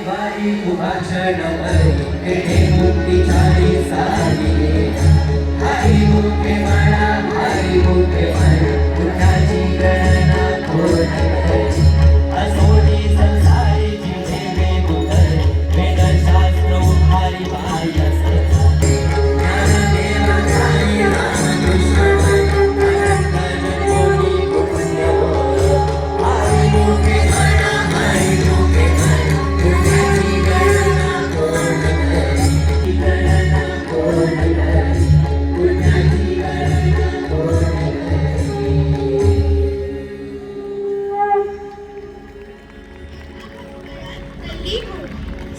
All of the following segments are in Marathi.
वारी उभाषण हरी मुक्ती छाई सारी हरी मुखे म्हणा हरी मुखे म्हणा कुणाची गणना कोण करी असोनी संसारीची ठेवे मुखर वेदशास्त्र उभारी बाह्य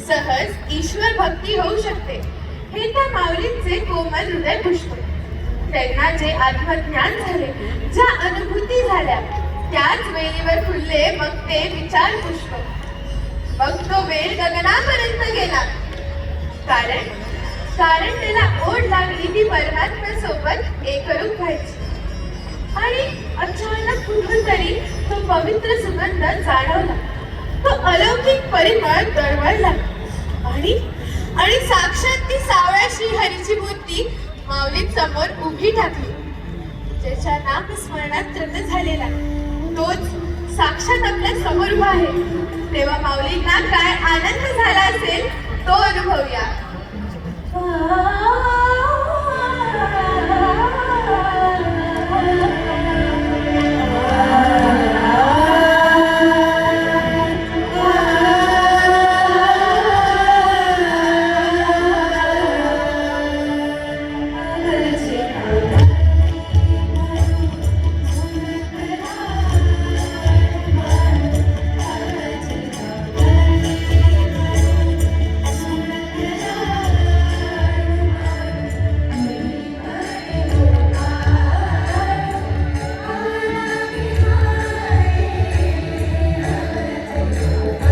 सहज ईश्वर भक्ती होऊ शकते हे त्या माऊलींचे कोमल हृदय पुष्पते. त्यांना जे आत्मज्ञान झाले, ज्या अनुभूती झाल्या, त्याच वेळीवर फुलले मग ते विचार पुष्प. मग तो वेळ गगनापर्यंत गेला. कारण त्याला ओढ लागली ती परमात्म्यासोबत एकरूप व्हायची. आणि अचानक कुठून तरी तो पवित्र सुगंध जाणवला. तो अलौकिक परिमळ दरवळला आणि साक्षात ती सावळ्या श्रीहरीची मूर्ती माऊली समोर उभी टाकली. ज्याच्या नामस्मरणात रत झालेला तोच साक्षात आपल्या समोर उभा आहे. तेव्हा माऊलींना काय आनंद झाला असेल तो अनुभवूया.